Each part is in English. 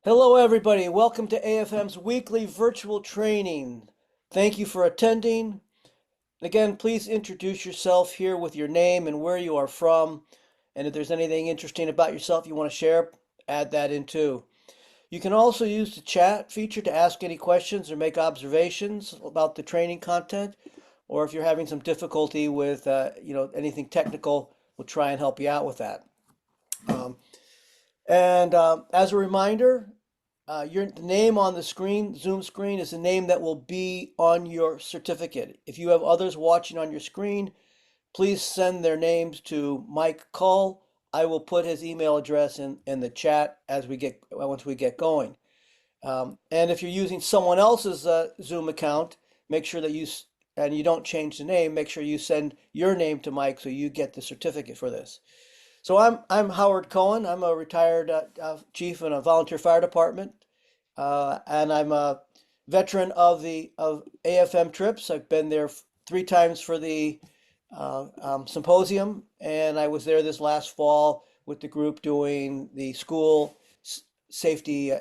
Hello, everybody. Welcome to AFM's weekly virtual training. Thank you for attending. Again, please introduce yourself here with your name and where you are from. And if there's anything interesting about yourself you want to share, add that in too. You can also use the chat feature to ask any questions or make observations about the training content. Or if you're having some difficulty with, anything technical, we'll try and help you out with that. Um, and as a reminder, your name on the screen, Zoom screen, is the name that will be on your certificate. If you have others watching on your screen, please send their names to Mike Cull. I will put his email address in the chat as once we get going. And if you're using someone else's Zoom account, make sure that and you don't change the name, make sure you send your name to Mike so you get the certificate for this. So I'm Howard Cohen. I'm a retired chief in a volunteer fire department, and I'm a veteran of AFM trips. I've been there 3 times for the symposium, and I was there this last fall with the group doing the school safety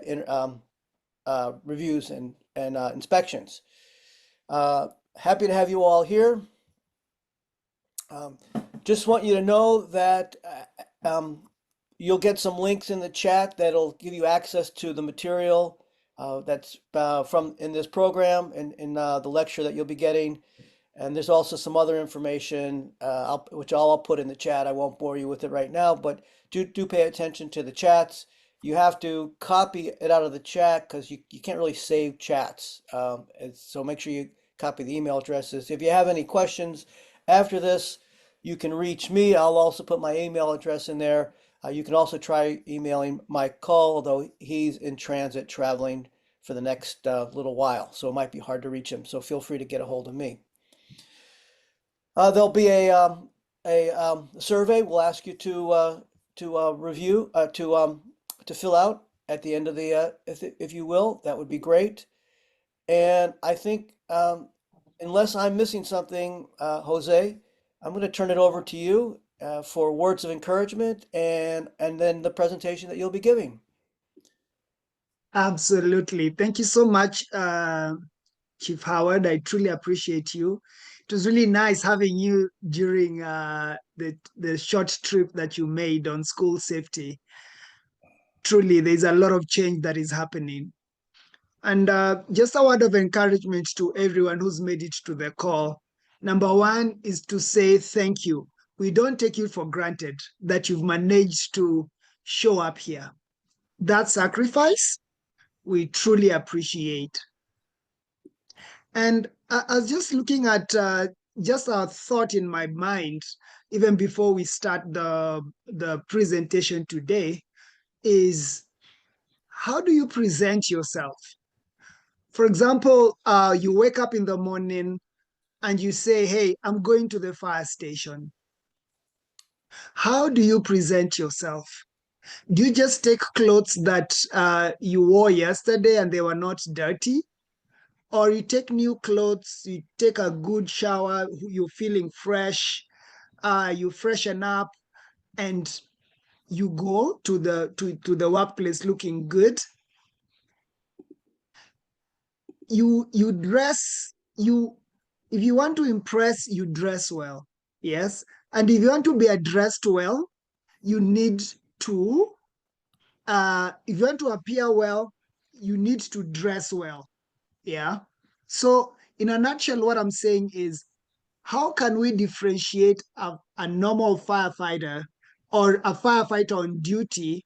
reviews and inspections. Happy to have you all here. Um, just want you to know that you'll get some links in the chat that'll give you access to the material that's from in this program and in the lecture that you'll be getting. And there's also some other information which I'll put in the chat. I won't bore you with it right now, but do pay attention to the chats. You have to copy it out of the chat because you can't really save chats. So make sure you copy the email addresses. If you have any questions after this, you can reach me. I'll also put my email address in there. You can also try emailing Mike Cull, although he's in transit traveling for the next little while, so it might be hard to reach him. So feel free to get a hold of me. There'll be a survey. We'll ask you to review to fill out at the end of the if you will. That would be great. And I think unless I'm missing something, Jose, I'm going to turn it over to you for words of encouragement and then the presentation that you'll be giving. Absolutely. Thank you so much, Chief Howard. I truly appreciate you. It was really nice having you during the short trip that you made on school safety. Truly, there's a lot of change that is happening. And just a word of encouragement to everyone who's made it to the call. Number one is to say thank you. We don't take it for granted that you've managed to show up here. That sacrifice, we truly appreciate. And I was just looking at just a thought in my mind, even before we start the presentation today, is how do you present yourself? For example, you wake up in the morning and you say, hey, I'm going to the fire station. How do you present yourself? Do you just take clothes that you wore yesterday and they were not dirty? Or you take new clothes, you take a good shower, you're feeling fresh, you freshen up, and you go to the workplace looking good. You dress, you if you want to impress, you dress well. Yes. And if you want to be addressed well, you need to if you want to appear well, you need to dress well. Yeah. So, in a nutshell, what I'm saying is, how can we differentiate a normal firefighter or a firefighter on duty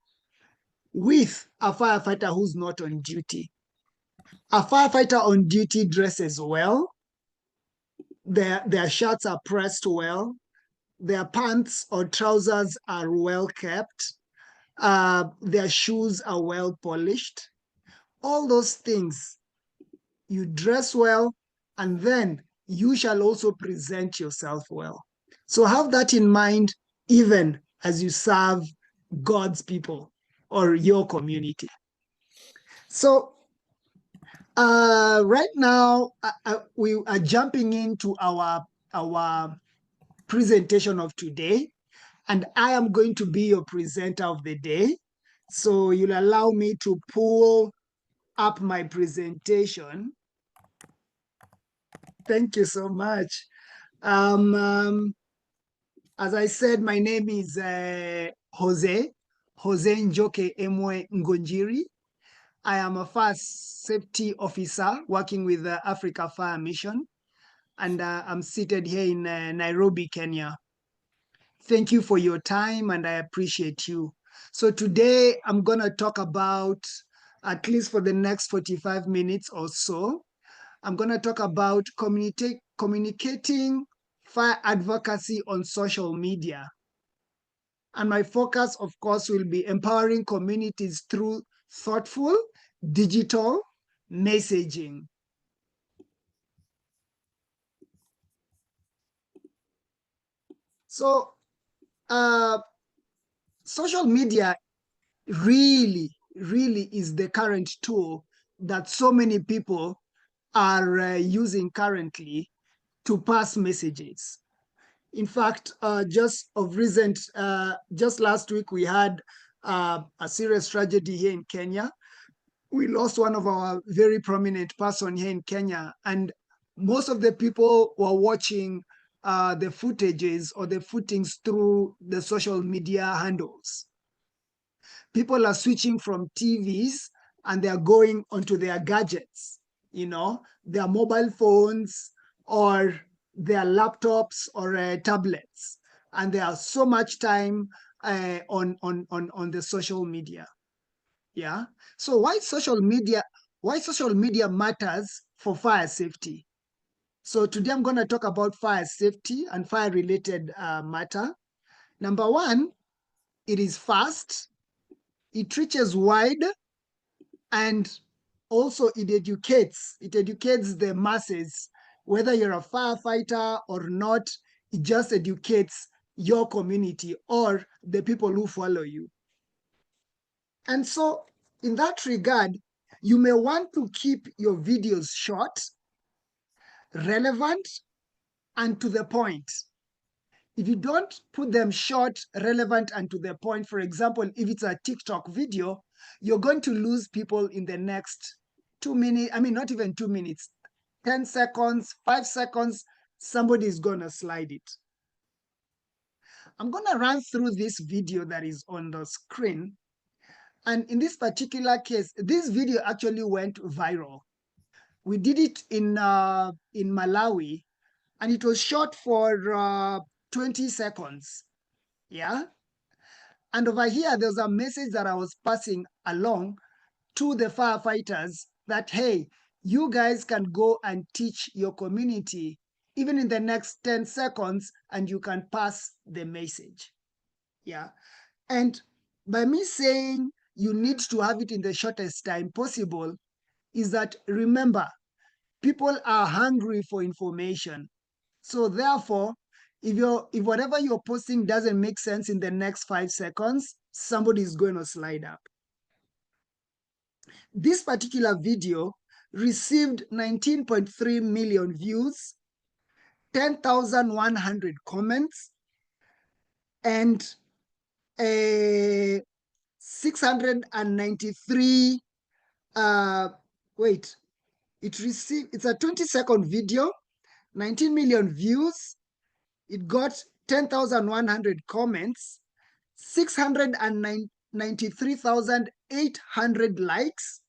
with a firefighter who's not on duty? A firefighter on duty dresses well, their shirts are pressed well, their pants or trousers are well kept, their shoes are well polished. All those things, you dress well, and then you shall also present yourself well. So have that in mind, even as you serve God's people or your community. So right now, we are jumping into our presentation of today, and I am going to be your presenter of the day. So you'll allow me to pull up my presentation. Thank you so much. Um, um, as I said, my name is Jose Njoke Emwe Ngonjiri. I am a fire safety officer working with the Africa Fire Mission, and I'm seated here in Nairobi, Kenya. Thank you for your time, and I appreciate you. So today I'm going to talk about, at least for the next 45 minutes or so, I'm going to talk about communicating fire advocacy on social media. And my focus, of course, will be empowering communities through thoughtful digital messaging. So, social media really is the current tool that so many people are using currently to pass messages. In fact, just last week, we had a serious tragedy here in Kenya. We lost one of our very prominent person here in Kenya, and most of the people were watching the footages or the footings through the social media handles. People are switching from TVs and they are going onto their gadgets, their mobile phones or their laptops or tablets, and there are so much time on the social media. Yeah. So why social media matters for fire safety? So today I'm going to talk about fire safety and fire related matter. Number one, it is fast, it reaches wide, and also it educates the masses. Whether you're a firefighter or not, it just educates your community or the people who follow you. And so in that regard, you may want to keep your videos short, relevant, and to the point. If you don't put them short, relevant, and to the point, for example, if it's a TikTok video, you're going to lose people in the next 2 minutes. I mean, not even 2 minutes, 10 seconds, 5 seconds, somebody is going to slide it. I'm going to run through this video that is on the screen. And in this particular case, this video actually went viral. We did it in Malawi, and it was shot for 20 seconds. Yeah. And over here, there's a message that I was passing along to the firefighters that, hey, you guys can go and teach your community even in the next 10 seconds, and you can pass the message. Yeah. And by me saying you need to have it in the shortest time possible, is that, remember, people are hungry for information. So therefore, if whatever you're posting doesn't make sense in the next 5 seconds, somebody is going to slide up. This particular video received 19.3 million views, 10,100 comments, and 693 wait, it's a 20-second video, 19 million views. It got 10,100 comments, 693,800 likes,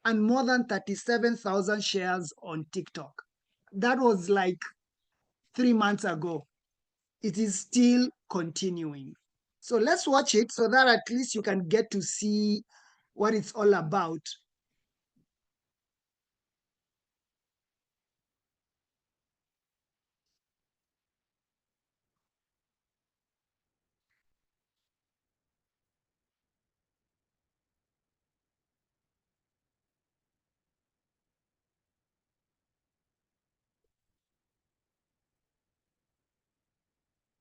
and more than 37,000 shares on TikTok. That was like 3 months ago. It is still continuing. So let's watch it so that at least you can get to see what it's all about.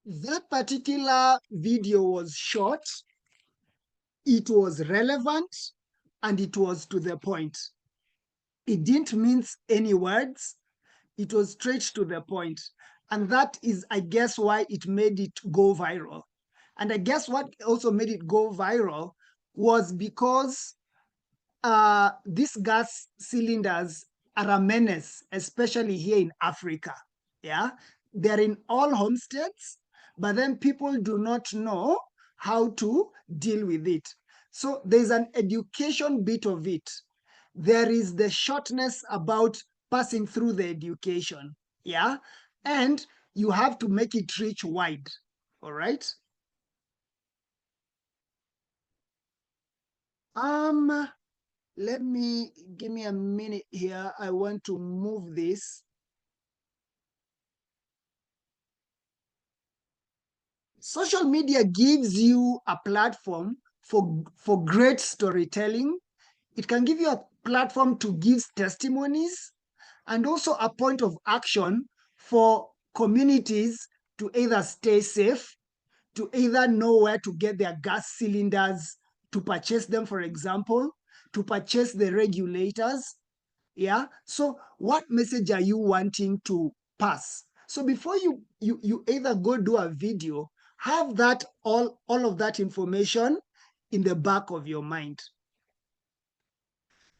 That particular video was short, it was relevant, and it was to the point. It didn't mince any words. It was straight to the point. And that is, I guess, why it made it go viral. And I guess what also made it go viral was because these gas cylinders are a menace, especially here in Africa. Yeah, they're in all homesteads, but then people do not know how to deal with it. So there's an education bit of it. There is the shortness about passing through the education. Yeah, and you have to make it reach wide. All right. Um, give me a minute here. I want to move this. Social media gives you a platform for great storytelling. It can give you a platform to give testimonies and also a point of action for communities to either stay safe, to either know where to get their gas cylinders, to purchase them, for example, to purchase the regulators. Yeah. So what message are you wanting to pass? So before you either go do a video, have that all of that information in the back of your mind.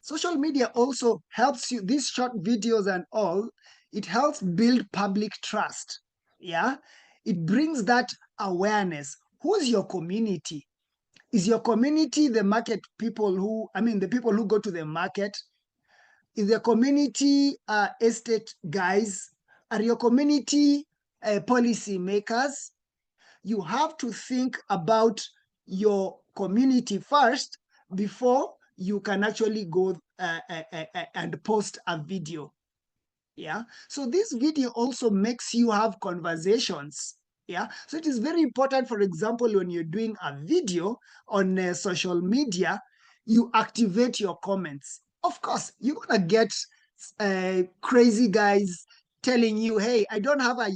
Social media also helps you, these short videos and all, it helps build public trust. Yeah. It brings that awareness. Who's your community? Is your community the market people who, I mean, the people who go to the market? Is the community estate guys? Are your community policy makers? You have to think about your community first before you can actually go and post a video. Yeah. So this video also makes you have conversations. Yeah. So it is very important, for example, when you're doing a video on social media, you activate your comments. Of course, you're going to get crazy guys telling you, hey, I don't have a,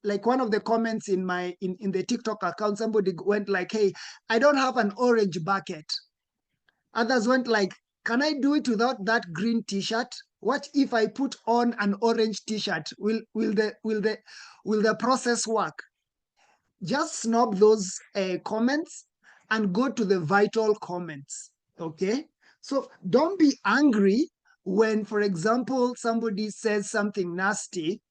like one of the comments in in the TikTok account, somebody went like, hey, I don't have an orange bucket. Others went like, can I do it without that green t-shirt? What if I put on an orange t-shirt? Will the process work? Just snub those comments and go to the vital comments. Okay? So don't be angry when, for example, somebody says something nasty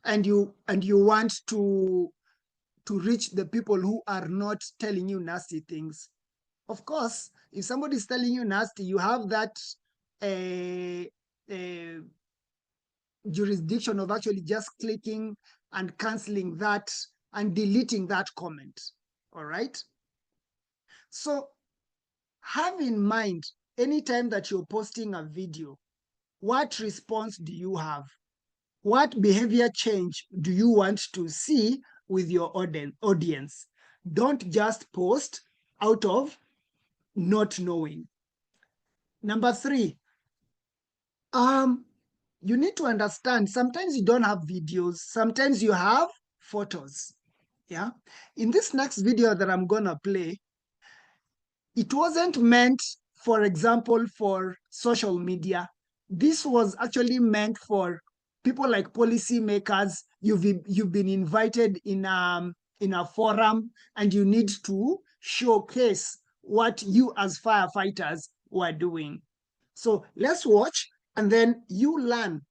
and you want to reach the people who are not telling you nasty things. Of course, if somebody is telling you nasty, you have that uh, uh, jurisdiction of actually just clicking and canceling that and deleting that comment. All right. So have in mind anytime that you're posting a video, what response do you have? What behavior change do you want to see with your audience? Don't just post out of not knowing. Number three, um, you need to understand sometimes you don't have videos, sometimes you have photos. Yeah. In this next video that I'm gonna play, it wasn't meant, for example, for social media. This was actually meant for people like policymakers. You've been invited in a forum and you need to showcase what you as firefighters were doing. So let's watch and then you learn.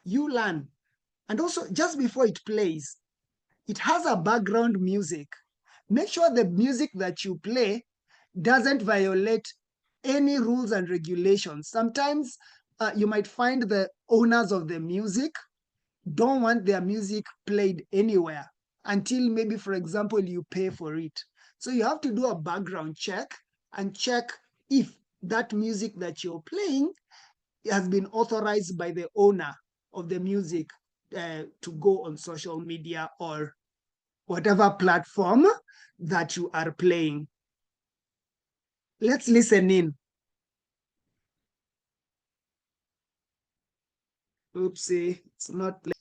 You learn. And also, just before it plays, it has a background music. Make sure the music that you play doesn't violate any rules and regulations. Sometimes you might find the owners of the music don't want their music played anywhere until maybe, for example, you pay for it. So you have to do a background check and check if that music that you're playing has been authorized by the owner of the music to go on social media or whatever platform that you are playing. Let's listen in. Oopsie, it's not playing.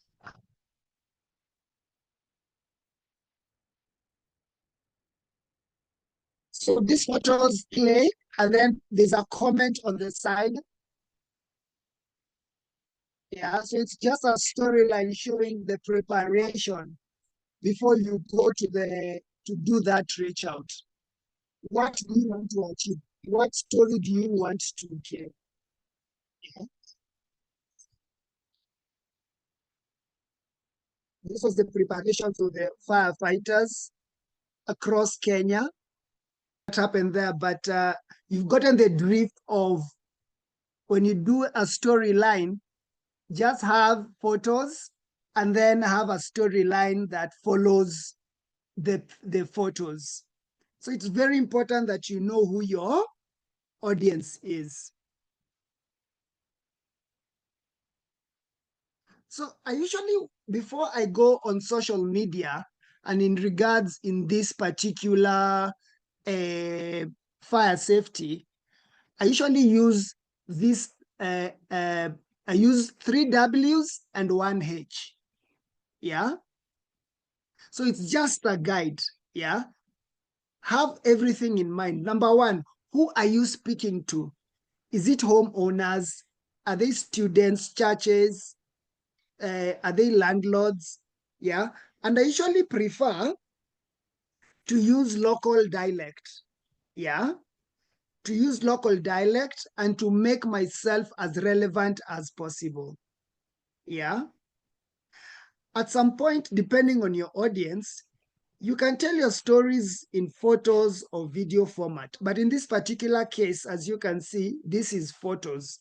So these photos play, and then there's a comment on the side. Yeah, so it's just a storyline showing the preparation before you go to the to do that reach out. What do you want to achieve? What story do you want to get? This was the preparation for the firefighters across Kenya. What happened there? But you've gotten the drift of when you do a storyline, just have photos and then have a storyline that follows the photos. So it's very important that you know who your audience is. So I usually, before I go on social media, and in regards in this particular fire safety, I usually use this, I use 3 Ws and 1 H. Yeah. So it's just a guide. Yeah. Have everything in mind. Number one, who are you speaking to? Is it homeowners? Are they students, churches? Are they landlords? Yeah. And I usually prefer to use local dialect. Yeah. To use local dialect and to make myself as relevant as possible. Yeah. At some point, depending on your audience, you can tell your stories in photos or video format. But in this particular case, as you can see, this is photos.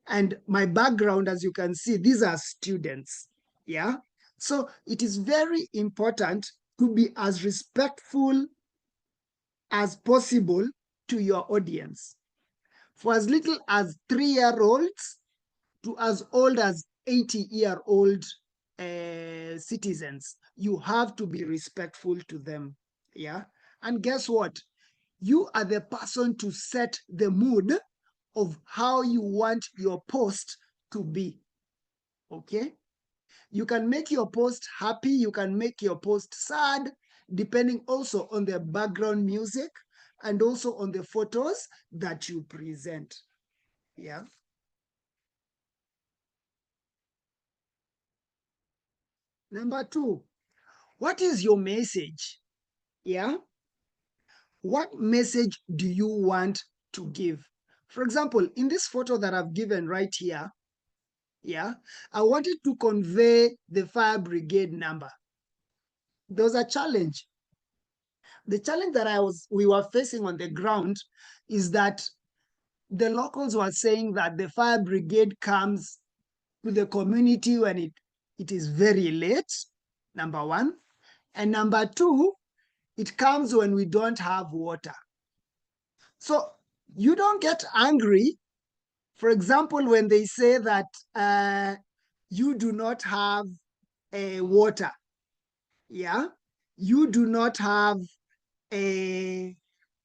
And my background, as you can see, these are students. Yeah. So it is very important to be as respectful as possible to your audience. For as little as 3-year-olds to as old as 80-year-old citizens, you have to be respectful to them. Yeah. And guess what? You are the person to set the mood of how you want your post to be. Okay. You can make your post happy, you can make your post sad, depending also on the background music and also on the photos that you present. Yeah. Number two, what is your message? Yeah. What message do you want to give? For example, in this photo that I've given right here, yeah, I wanted to convey the fire brigade number. There was a challenge. The challenge that we were facing on the ground is that the locals were saying that the fire brigade comes to the community when it is very late, number one. And number two, it comes when we don't have water. So you don't get angry, for example, when they say that you do not have water. Yeah. You do not have a,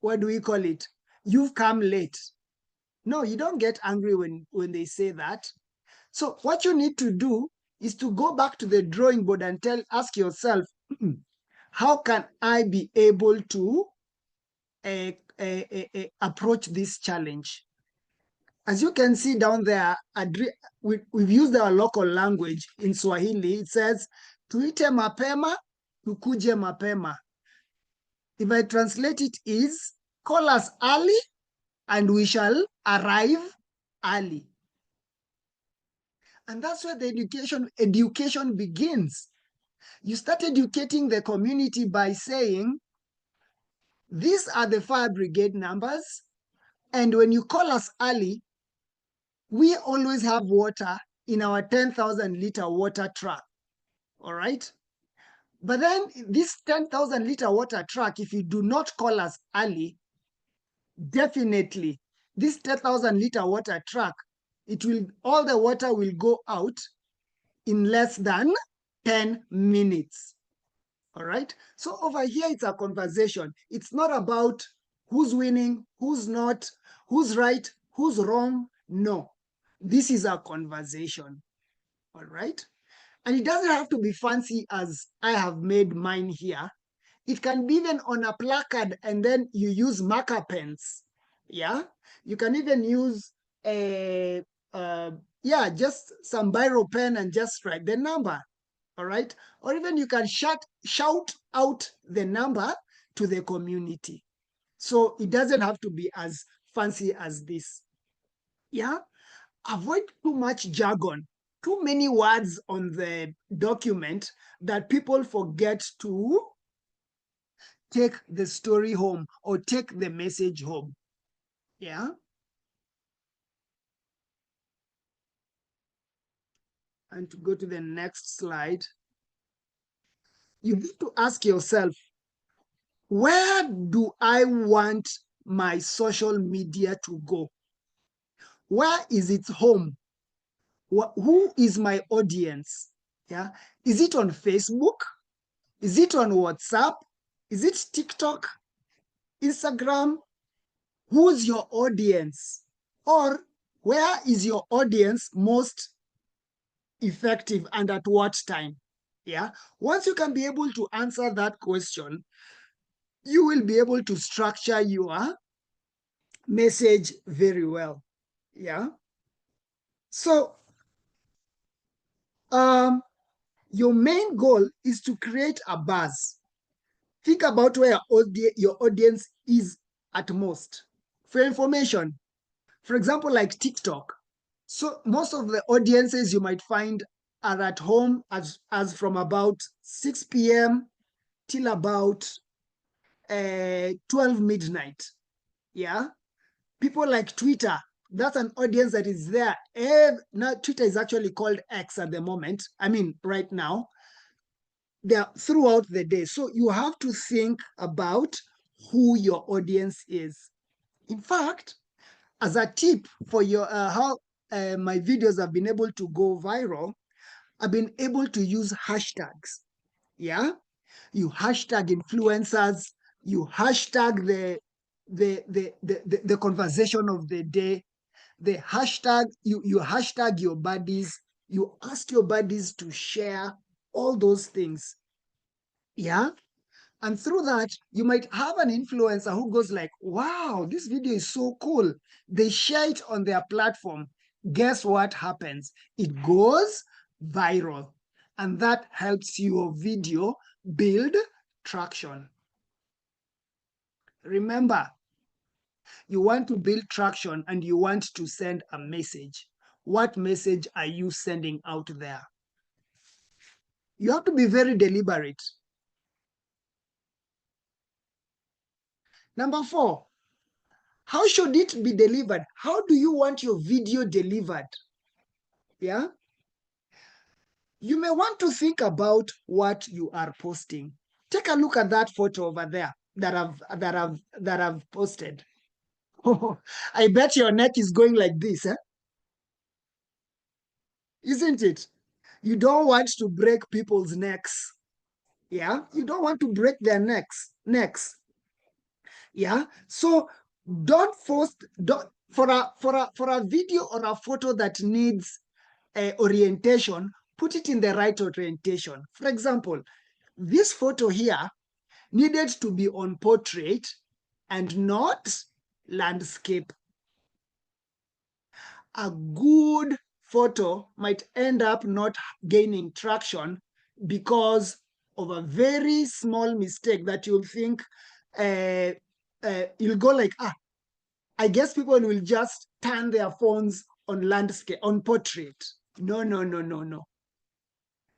what do we call it? You've come late. No, you don't get angry when they say that. So what you need to do is to go back to the drawing board and ask yourself, how can I be able to approach this challenge? As you can see down there, we've used our local language in Swahili. It says, tuite mapema, tukuje mapema. If I translate it is, call us early and we shall arrive early. And that's where the education begins. You start educating the community by saying, these are the fire brigade numbers. And when you call us early, we always have water in our 10,000 liter water truck. All right. But then this 10,000 liter water truck, if you do not call us early, definitely this 10,000 liter water truck, all the water will go out in less than 10 minutes. All right. So over here, it's a conversation. It's not about who's winning, who's not, who's right, who's wrong. No, this is a conversation. All right. And it doesn't have to be fancy as I have made mine here. It can be even on a placard and then you use marker pens. Yeah. You can even use just some biro pen and just write the number. All right. Or even you can shout out the number to the community. So it doesn't have to be as fancy as this. Yeah. Avoid too much jargon, too many words on the document that people forget to take the story home or take the message home. Yeah. And to go to the next slide, you need to ask yourself, where do I want my social media to go? Where is its home? Who is my audience? Yeah. Is it on Facebook? Is it on WhatsApp? Is it TikTok? Instagram? Who's your audience? Or where is your audience most effective and at what time? Yeah. Once you can be able to answer that question, you will be able to structure your message very well. Yeah. So, um, your main goal is to create a buzz. Think about where your audience is at most. For information, for example, like TikTok. So most of the audiences you might find are at home as from about 6 p.m. till about 12 midnight. Yeah. People like Twitter, that's an audience that is there. Now, Twitter is actually called X at the moment. I mean, right now, they're throughout the day. So you have to think about who your audience is. In fact, as a tip for your how my videos have been able to go viral, I've been able to use hashtags. Yeah, you hashtag influencers, you hashtag the conversation of the day, the hashtag you hashtag your buddies, you ask your buddies to share all those things. Yeah. And through that, you might have an influencer who goes like, wow, this video is so cool. They share it on their platform. Guess what happens? It goes viral. And that helps your video build traction. Remember, you want to build traction and you want to send a message. What message are you sending out there? You have to be very deliberate. Number 4, how should it be delivered? How do you want your video delivered? Yeah. You may want to think about what you are posting. Take a look at that photo over there that I've posted. I bet your neck is going like this, eh? Isn't it? You don't want to break people's necks. Yeah. You don't want to break their necks. Yeah. So don't force don't for a video or a photo that needs orientation, put it in the right orientation. For example, this photo here needed to be on portrait and not landscape. A good photo might end up not gaining traction because of a very small mistake that you'll think you'll go like, I guess people will just turn their phones on landscape, on portrait. No, no, no, no, no.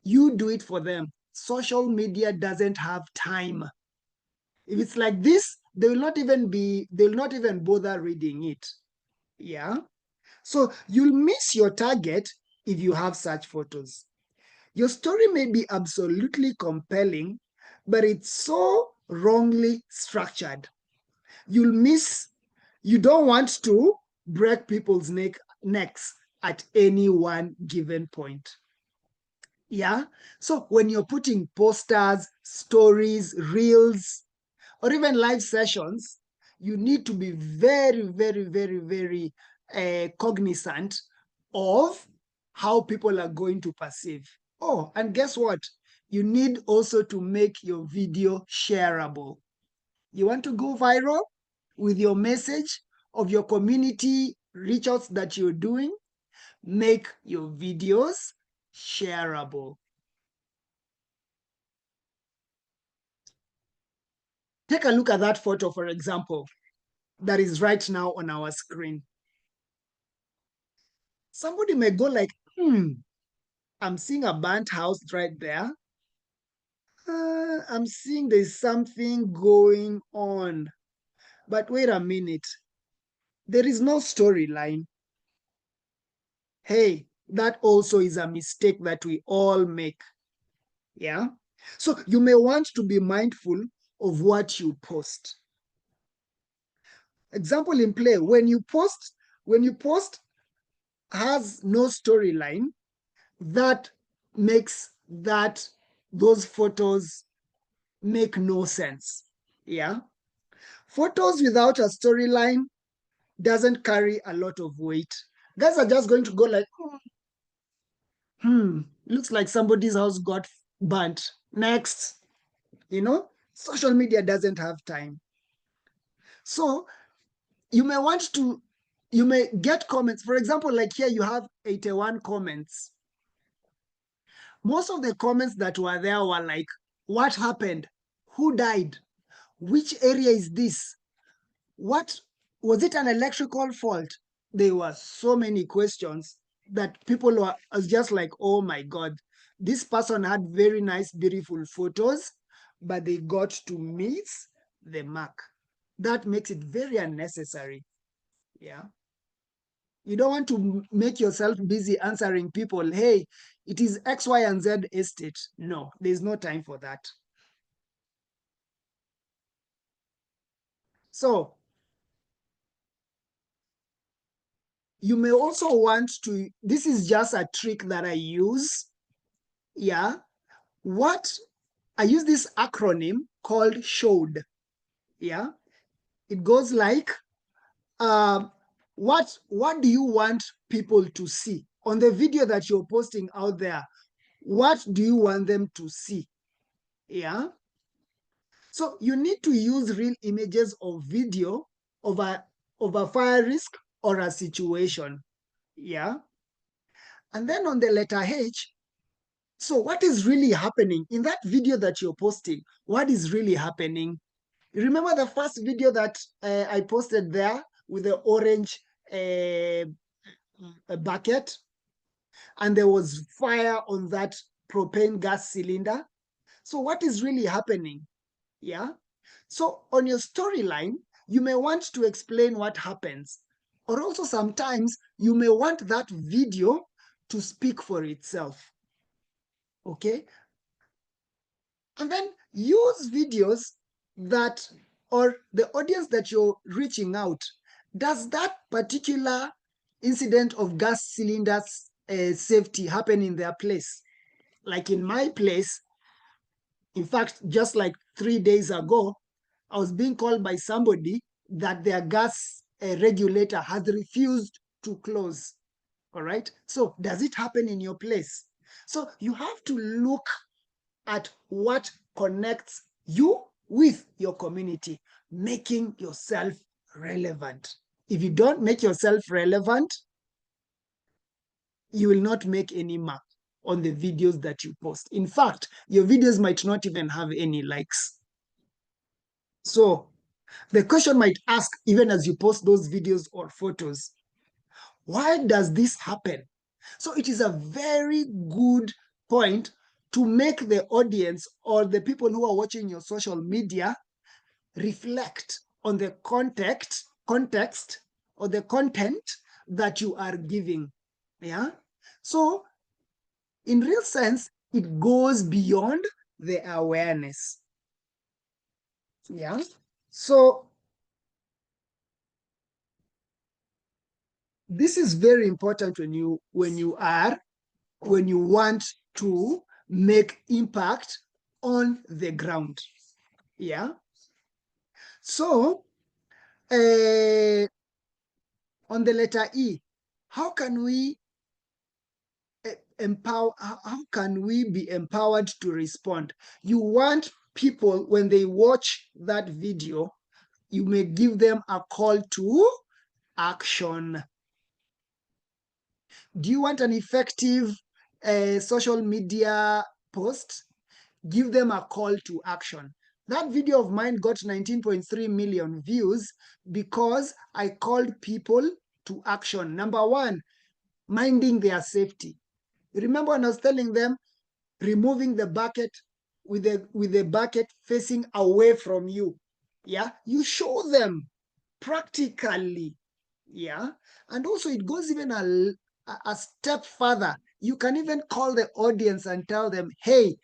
You do it for them. Social media doesn't have time. If it's like this, they'll not even bother reading it. Yeah. So you'll miss your target if you have such photos. Your story may be absolutely compelling, but it's so wrongly structured. You don't want to break people's necks at any one given point. Yeah. So when you're putting posters, stories, reels, or even live sessions, you need to be very, very, very, very cognizant of how people are going to perceive. Oh, and guess what? You need also to make your video shareable. You want to go viral with your message of your community reach outs that you're doing? Make your videos shareable. Take a look at that photo, for example, that is right now on our screen. Somebody may go like, I'm seeing a burnt house right there. I'm seeing there's something going on. But wait a minute. There is no storyline. Hey, that also is a mistake that we all make. Yeah. So you may want to be mindful of what you post. Example in play, when you post has no storyline, that makes those photos make no sense. Yeah. Photos without a storyline doesn't carry a lot of weight. Guys are just going to go like, looks like somebody's house got burnt. Next, social media doesn't have time. So you may want to, you may get comments. For example, like here you have 81 comments. Most of the comments that were there were like, what happened? Who died? Which area is this? What was it, an electrical fault? There were so many questions that people were just like, oh my God, this person had very nice, beautiful photos, but they got to miss the mark. That makes it very unnecessary. Yeah. You don't want to make yourself busy answering people, hey, it is X, Y, and Z estate. No, there's no time for that. So you may also want to, this is just a trick that I use. Yeah. I use this acronym called SHOWed. Yeah. It goes like, what do you want people to see on the video that you're posting out there? What do you want them to see? Yeah. So you need to use real images or video of a fire risk or a situation. Yeah. And then on the letter H, so what is really happening in that video that you're posting? What is really happening? Remember the first video that I posted there with the orange bucket, and there was fire on that propane gas cylinder? So what is really happening? Yeah. So on your storyline, you may want to explain what happens. Or also sometimes you may want that video to speak for itself. Okay. And then use videos that, or the audience that you're reaching out, does that particular incident of gas cylinders safety happen in their place? Like in my place, in fact, just like 3 days ago, I was being called by somebody that their gas regulator has refused to close. All right. So does it happen in your place? So you have to look at what connects you with your community, making yourself relevant. If you don't make yourself relevant, you will not make any mark on the videos that you post. In fact, your videos might not even have any likes. So the question might ask, even as you post those videos or photos, why does this happen? So it is a very good point to make the audience or the people who are watching your social media reflect on the context or the content that you are giving. Yeah. So in real sense, it goes beyond the awareness. Yeah. So this is very important when you want to make impact on the ground. Yeah. So on the letter E, how can we how can we be empowered to respond? You want people, when they watch that video, you may give them a call to action. Do you want an effective social media post? Give them a call to action. That video of mine got 19.3 million views because I called people to action. Number one, minding their safety. Remember when I was telling them removing the bucket with the bucket facing away from you? Yeah, you show them practically. Yeah, and also it goes even a step further. You can even call the audience and tell them, hey,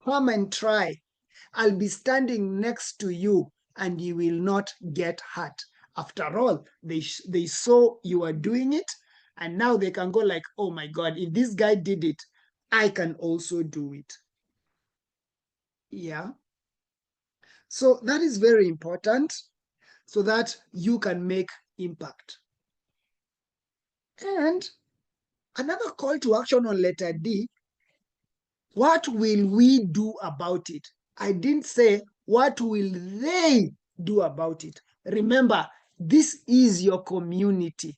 come and try. I'll be standing next to you and you will not get hurt. After all, they saw you are doing it, and now they can go like, oh my God, if this guy did it, I can also do it. Yeah. So that is very important so that you can make impact. And another call to action on letter D, what will we do about it? I didn't say what will they do about it. Remember, this is your community.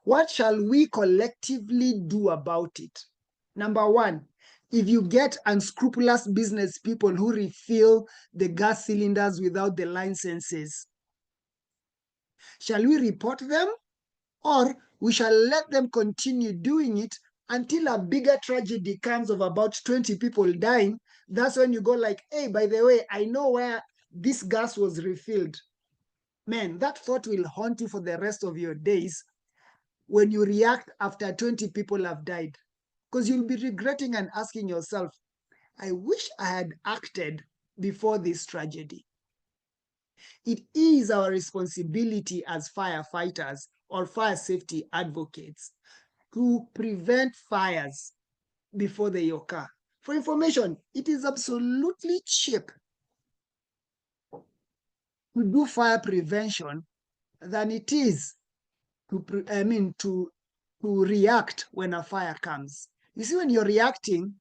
What shall we collectively do about it? Number one, if you get unscrupulous business people who refill the gas cylinders without the licenses, shall we report them, or we shall let them continue doing it until a bigger tragedy comes of about 20 people dying? That's when you go like, hey, by the way, I know where this gas was refilled. Man, that thought will haunt you for the rest of your days when you react after 20 people have died. Because you'll be regretting and asking yourself, I wish I had acted before this tragedy. It is our responsibility as firefighters or fire safety advocates to prevent fires before they occur. For information, it is absolutely cheap to do fire prevention than it is to react when a fire comes. You see, when you're reacting,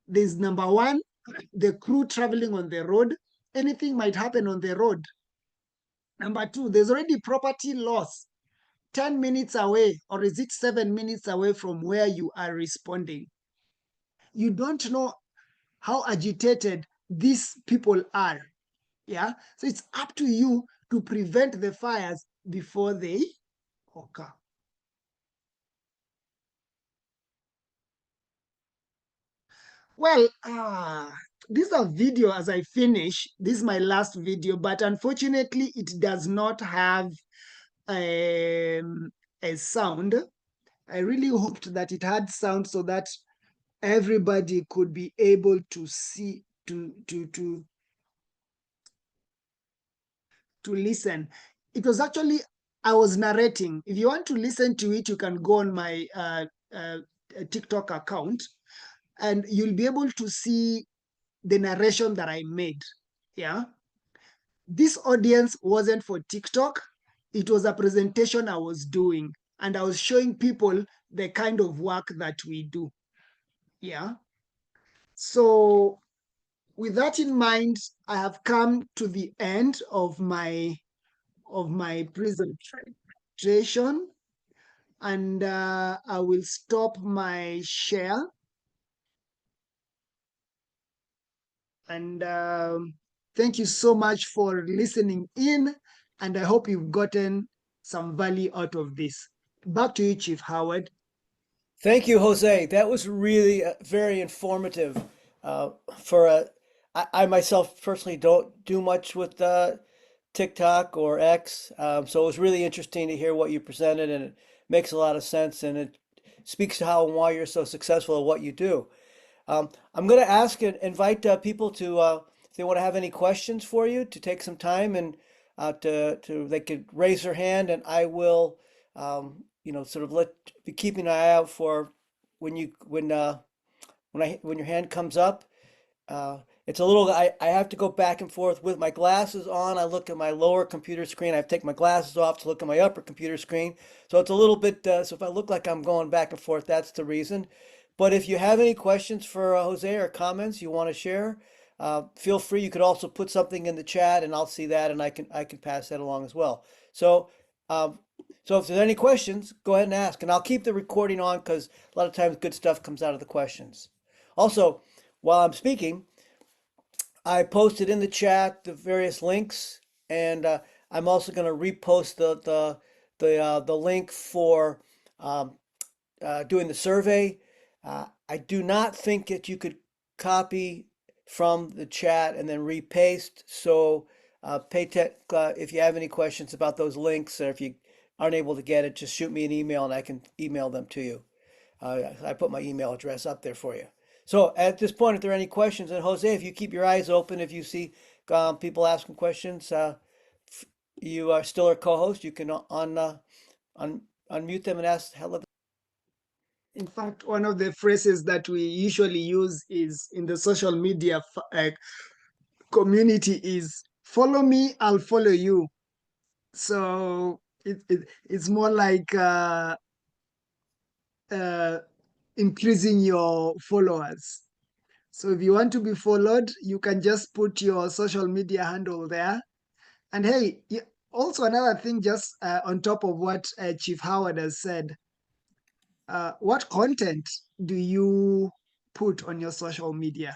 there's number one, the crew traveling on the road. Anything might happen on the road. Number two, there's already property loss 10 minutes away, or is it 7 minutes away from where you are responding? You don't know how agitated these people are. Yeah. So it's up to you to prevent the fires before they occur. Well, this is a video as I finish. This is my last video, but unfortunately, it does not have a sound. I really hoped that it had sound so that everybody could be able to see to listen. It was actually, I was narrating. If you want to listen to it, you can go on my TikTok account and you'll be able to see the narration that I made. Yeah. This audience wasn't for TikTok. It was a presentation I was doing, and I was showing people the kind of work that we do. Yeah. So with that in mind, I have come to the end of my presentation, and I will stop my share. And thank you so much for listening in, and I hope you've gotten some value out of this. Back to you, Chief Howard. Thank you, Jose. That was really very informative. For I myself personally don't do much with TikTok or X, so it was really interesting to hear what you presented, and it makes a lot of sense, and it speaks to how and why you're so successful at what you do. I'm going to ask and invite people to, if they want to have any questions for you, to take some time and they could raise their hand, and I will, sort of be keeping an eye out for when you when your hand comes up. It's a little, I have to go back and forth with my glasses on. I look at my lower computer screen. I have to take my glasses off to look at my upper computer screen. So it's a little bit, so if I look like I'm going back and forth, that's the reason. But if you have any questions for Jose or comments you want to share, feel free. You could also put something in the chat and I'll see that and I can pass that along as well. So, um, so if there's any questions, go ahead and ask. And I'll keep the recording on because a lot of times good stuff comes out of the questions. Also, while I'm speaking, I posted in the chat the various links, and I'm also going to repost the link for um, doing the survey. I do not think that you could copy from the chat and then repaste. So if you have any questions about those links, or if you aren't able to get it, just shoot me an email and I can email them to you. I put my email address up there for you. So at this point, if there are any questions, and Jose, if you keep your eyes open, if you see people asking questions, you are still our co-host. You can un, unmute them and ask. Hello. In fact, one of the phrases that we usually use is in the social media community is follow me, I'll follow you. So it's more like uh, increasing your followers. So if you want to be followed, you can just put your social media handle there. And hey, also another thing, just on top of what Chief Howard has said, what content do you put on your social media?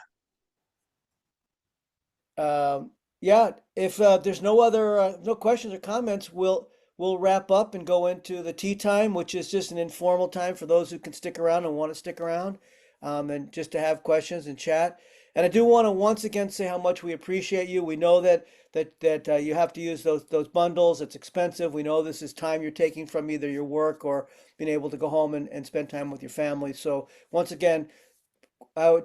Um, yeah, if there's no other no questions or comments, we'll wrap up and go into the tea time, which is just an informal time for those who can stick around and want to stick around, and just to have questions and chat. And I do want to once again say how much we appreciate you. We know that you have to use those bundles. It's expensive. We know this is time you're taking from either your work or being able to go home and spend time with your family. So once again,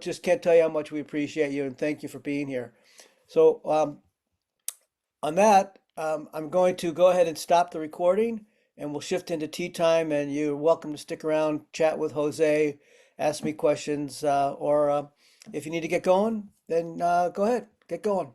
just can't tell you how much we appreciate you and thank you for being here. So on that, I'm going to go ahead and stop the recording and we'll shift into tea time. And you're welcome to stick around, chat with Jose, ask me questions, or if you need to get going, then go ahead, get going.